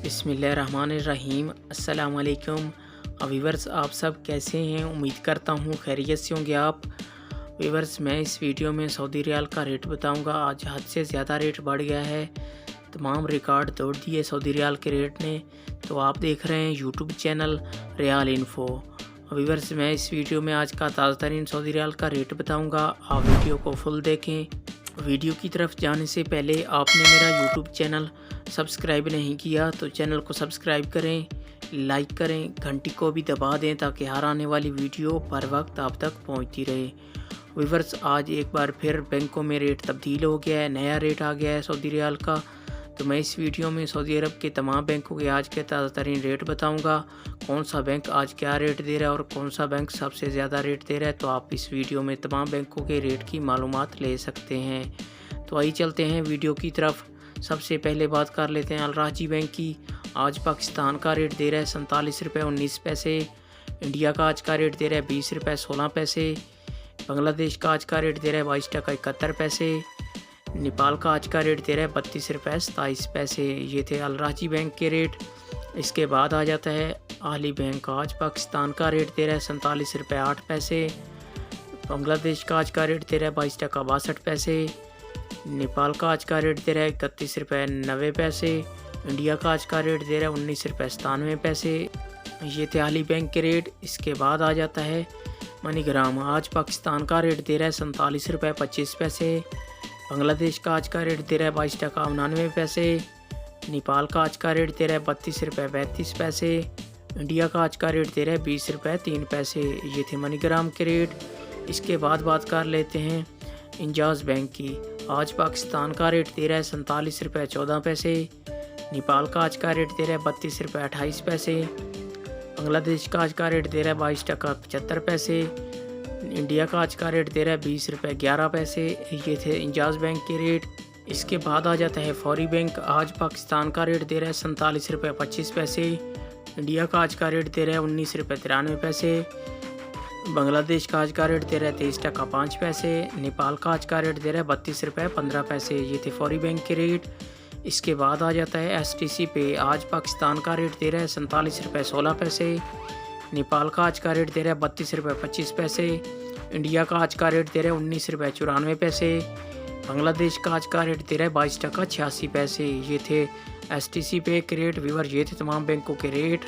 बिस्मिल्लाहिर्रहमानिर्रहीम। अस्सलाम वालेकुम वीवर्स, आप सब कैसे हैं? उम्मीद करता हूँ खैरियत से होंगे आप। वीवर्स, मैं इस वीडियो में सऊदी रियाल का रेट बताऊंगा। आज हद से ज़्यादा रेट बढ़ गया है, तमाम रिकॉर्ड तोड़ दिए सऊदी रियाल के रेट ने। तो आप देख रहे हैं YouTube channel Real Info. Viewers, मैं इस वीडियो में आज का ताज़ा तरीन सऊदी रियाल का रेट बताऊँगा। आप वीडियो को फुल देखें। वीडियो की तरफ जाने से पहले आपने मेरा यूट्यूब चैनल सब्सक्राइब नहीं किया तो चैनल को सब्सक्राइब करें, लाइक करें, घंटी को भी दबा दें ताकि हर आने वाली वीडियो पर वक्त आप तक पहुंचती रहे। व्यूअर्स, आज एक बार फिर बैंकों में रेट तब्दील हो गया है, नया रेट आ गया है सऊदी रियाल का। तो मैं इस वीडियो में सऊदी अरब के तमाम बैंकों के आज के ताज़ा तरीन रेट बताऊंगा। कौन सा बैंक आज क्या रेट दे रहा है और कौन सा बैंक सबसे ज़्यादा रेट दे रहा है, तो आप इस वीडियो में तमाम बैंकों के रेट की मालूमात ले सकते हैं। तो आइए चलते हैं वीडियो की तरफ। सबसे पहले बात कर लेते हैं अल राजी बैंक की। आज पाकिस्तान का रेट दे रहा है 47 रुपये 19 पैसे। इंडिया का आज का रेट दे रहा है 20 रुपये 16 पैसे। बांग्लादेश का आज का रेट दे रहा है 22 टका 71 पैसे। नेपाल का आज का रेट दे रहा है 32 रुपये 27 पैसे। ये थे अल राजी बैंक के रेट। इसके बाद आ जाता है आहली बैंक। आज पाकिस्तान का रेट दे रहा है 47 रुपये 8 पैसे। बांग्लादेश का आज का रेट दे रहा है 22 टका 62 पैसे। नेपाल का आज का रेट दे रहा है 31 रुपये 90 पैसे। इंडिया का आज का रेट दे रहा है 19 रुपये 97 पैसे। ये थे आहली बैंक के रेट। इसके बाद आ जाता है मनीग्राम। आज पाकिस्तान का रेट दे रहा है 47 रुपये 25 पैसे। बांग्लादेश का आज का रेट दे रहा है 22 टका 99 पैसे। नेपाल का आज का रेट दे रहा है 32 रुपये 35 पैसे। इंडिया का आज का रेट दे रहा है 20 रुपये 3 पैसे। ये थे मनीग्राम के रेट। इसके बाद बात कर लेते हैं इंजाज़ बैंक की। आज पाकिस्तान का रेट दे रहा है 47 रुपये 14 पैसे। नेपाल का आज का रेट दे रहा है 32 रुपये 28 पैसे। बांग्लादेश का आज का रेट दे रहा है 22 टका 75 पैसे। इंडिया का आज का रेट दे रहा है 20 रुपये 11 पैसे। ये थे इंजाज़ बैंक के रेट। इसके बाद आ जाता है फौरी बैंक। आज पाकिस्तान का रेट दे रहा है 47 रुपये 25 पैसे। इंडिया का आज का रेट दे रहा है 19 रुपये 93 पैसे। बांग्लादेश का आज का रेट दे रहा है 23 टका 5 पैसे। नेपाल का आज का रेट दे रहा है 32 रुपये 15 पैसे। ये थे फौरी बैंक के रेट। इसके बाद आ जाता है STC पे। आज पाकिस्तान का रेट दे रहा है 47 रुपये 16 पैसे। नेपाल का आज का रेट दे रहा है 32 रुपये 25 पैसे। इंडिया का आज का रेट दे रहा है 19 रुपये 94 पैसे। बांग्लादेश का आज का रेट दे रहा है 22 टका 86 पैसे। ये थे STC पे के रेट। व्यूअर, ये थे तमाम बैंकों के रेट।